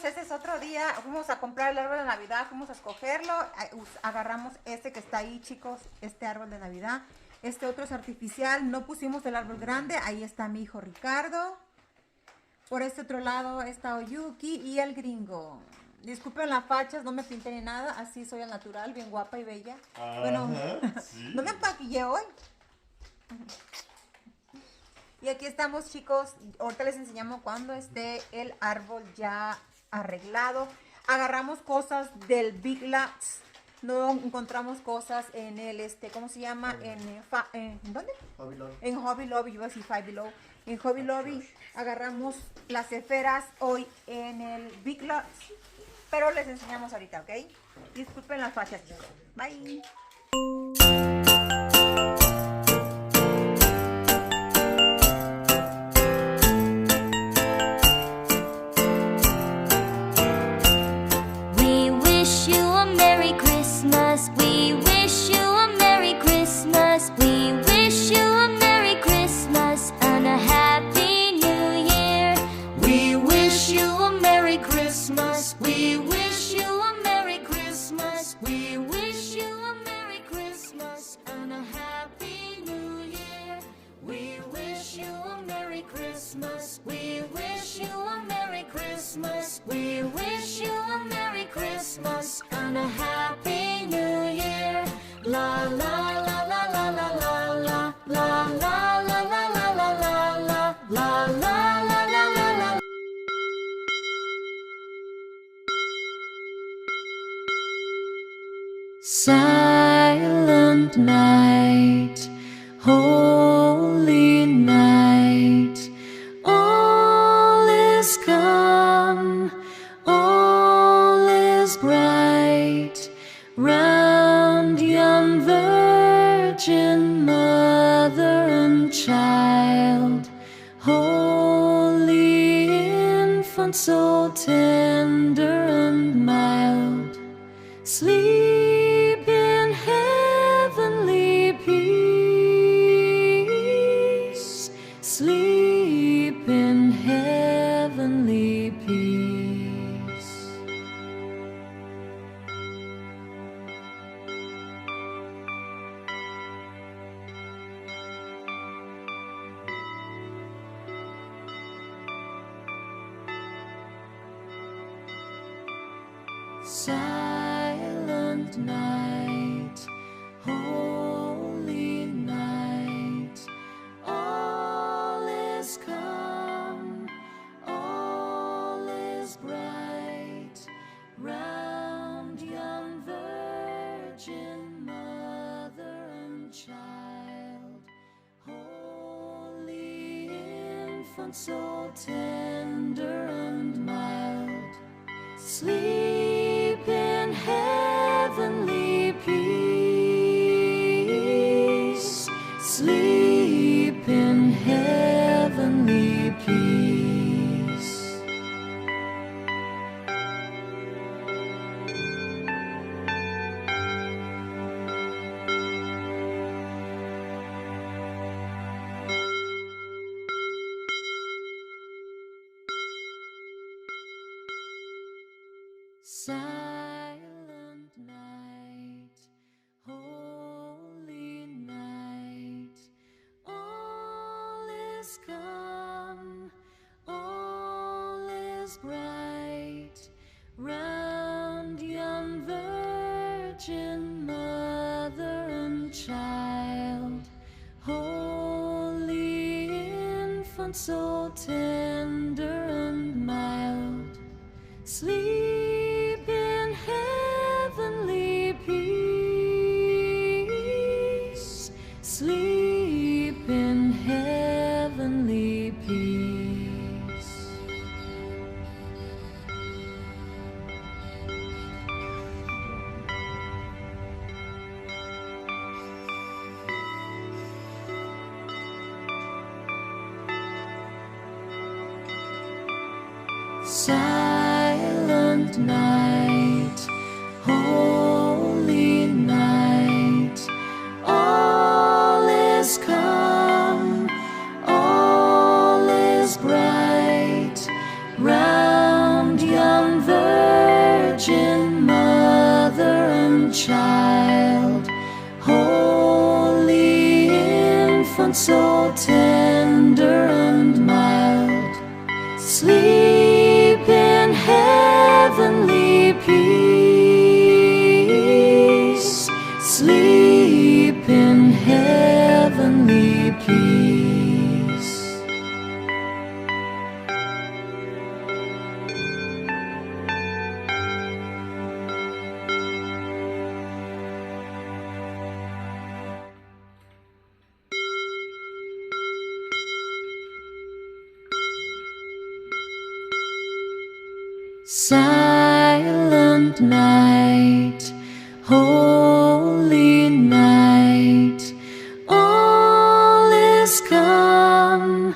chicos, ese es otro día. Fuimos a comprar el árbol de Navidad, fuimos a escogerlo. Agarramos este que está ahí, chicos, este árbol de Navidad. Este otro es artificial, no pusimos el árbol grande. Ahí está mi hijo Ricardo. Por este otro lado está Oyuki y el Gringo. Disculpen las fachas, no me pinté ni nada. Así soy al natural, bien guapa y bella. Bueno, sí. no me empaquillé hoy. Y aquí estamos, chicos. Ahorita les enseñamos cuando esté el árbol ya arreglado. Agarramos cosas del Big Lots. No encontramos cosas en el, ¿cómo se llama? ¿En dónde? Hobby Lobby. En Hobby Lobby, yo iba a decir Five Below. En Hobby Lobby agarramos las esferas hoy en el Big Lots. Pero les enseñamos ahorita, ¿ok? Disculpen las fachas, chicos. Bye. We wish you a Merry Christmas. We wish you a Merry Christmas. We wish you a Merry Christmas and a Happy New Year. We wish you a Merry Christmas. We wish you a Merry Christmas. We wish you a Merry Christmas and a Happy New Year. We wish you a Merry Christmas. We wish you a Merry Christmas. We wish you a Merry Christmas and a Happy New Year. La la la la la la la la la la la la la la la la la la la la. Silent night, holy night, all is calm, all is bright, round yon virgin mother and child, holy infant, so tender and mild, sleep in heavenly peace, sleep in heavenly peace. Silent night, holy night, all is calm, all is bright, round yon virgin mother and child, holy infant, so tender and mild, sleep in heavenly peace, sleep in heavenly peace. Silent night, holy night, all is calm, all is bright, round yon virgin mother and child, holy infant, so tender and mild, sleep in heavenly peace, sleep in heavenly peace. Silent night, holy night, all is calm, all is bright, round yon infant so tender and mild, sleep in heavenly peace, sleep in heavenly peace. Silent night, holy night, all is calm,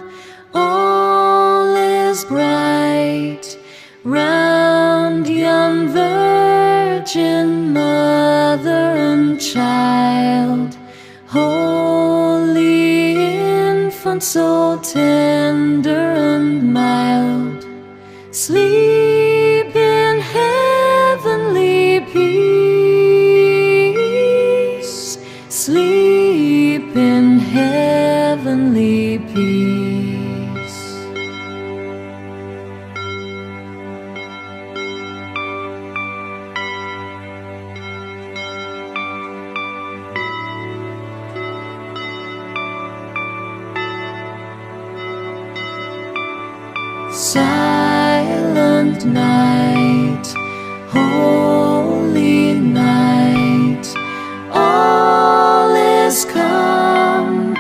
all is bright, round young virgin mother and child, holy infant so tender and mild, sleep in heavenly peace, sleep in heavenly peace. Silent night, holy night, all is calm,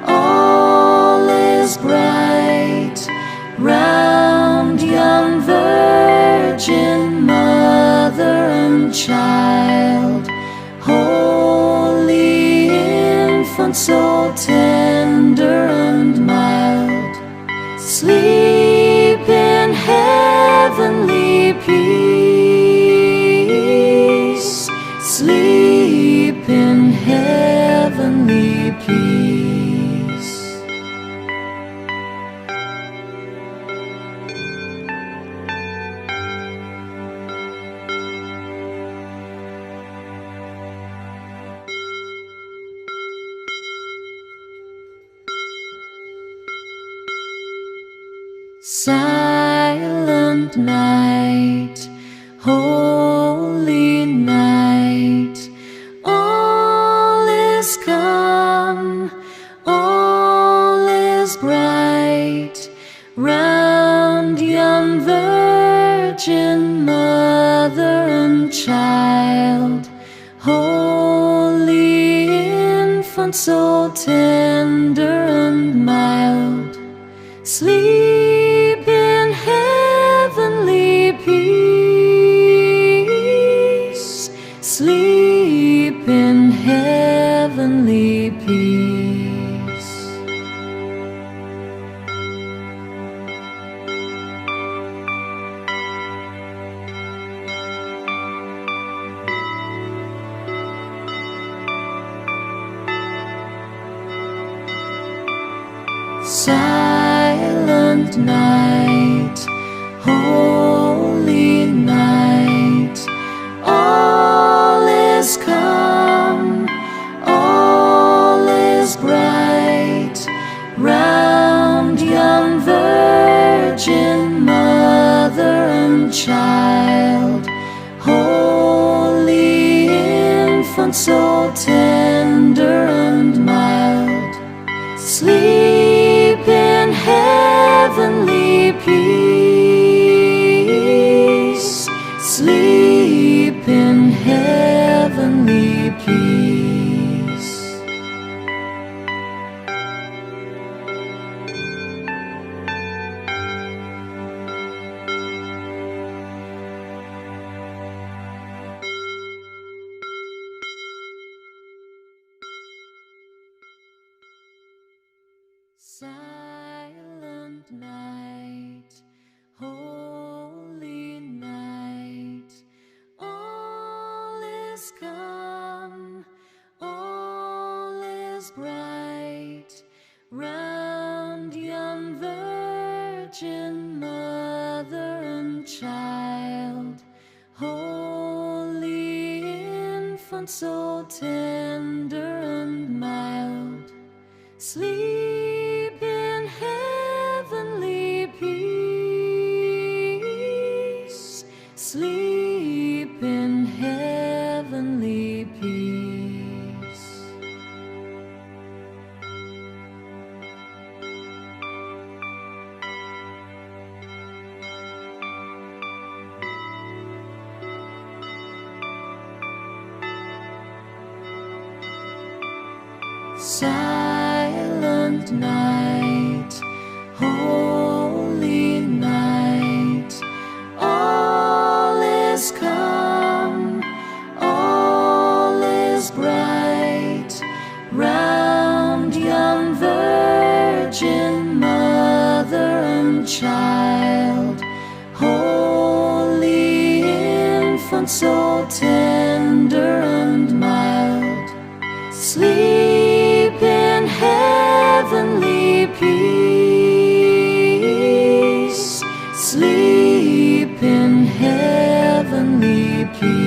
all is bright, round young virgin mother and child, holy infant so tender and mild, sleep in heavenly peace, sleep in heavenly peace. Silent night, holy night, all is calm, all is bright, round young virgin mother and child, holy infant so tender and mild, sleep in heavenly peace, sleep in heavenly peace. Silent night, holy night, all is calm, all is bright, round young virgin mother and child, holy infant so tender and mild, sleep in heavenly peace, sleep in heavenly peace. Silent night, holy night, all is calm, all is bright, round young virgin mother and child, holy infant so tender and mild, Sleep in heavenly peace. Sleep in heavenly peace. Silent night, holy night, all is calm, all is bright, round young virgin mother and child, holy infant, so tender and mild. Sleep in heavenly peace. Sleep in heavenly peace.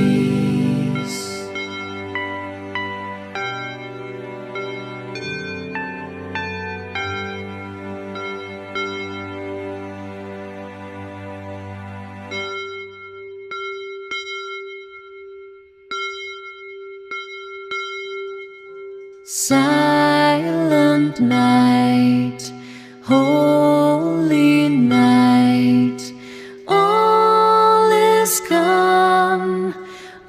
Silent night, holy night, all is calm,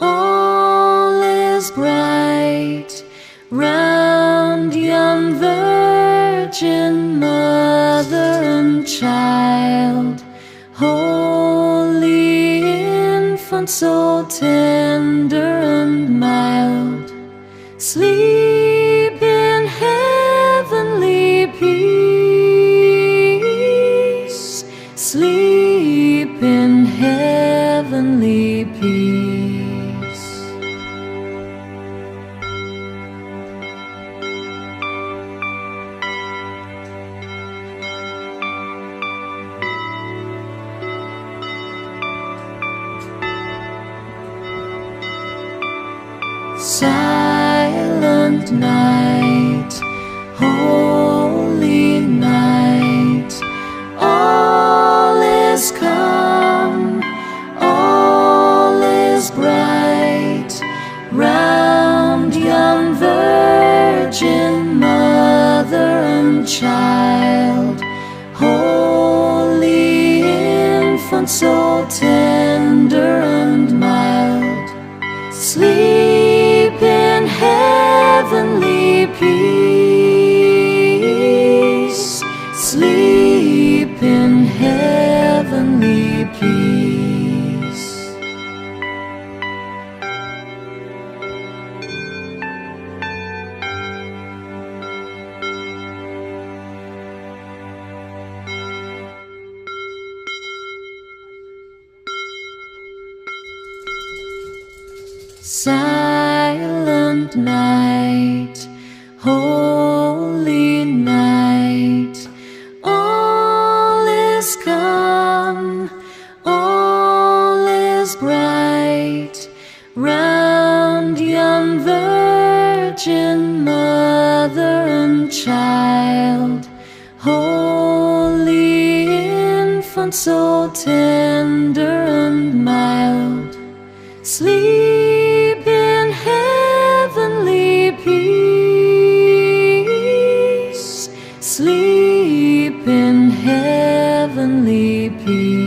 all is bright, round young virgin mother and child, holy infant, so tender and mild. Sleep in heavenly peace. Sleep in heavenly peace. Silent night, holy night, all is calm, all is bright, round young virgin mother and child, holy infant, so tender and mild. Sleep in heavenly peace. Sleep in heavenly peace. Silent night, holy night, all is calm, all is bright, round young virgin mother and child, holy infant, so tender and mild. Sleep in heavenly peace. Sleep in heavenly peace.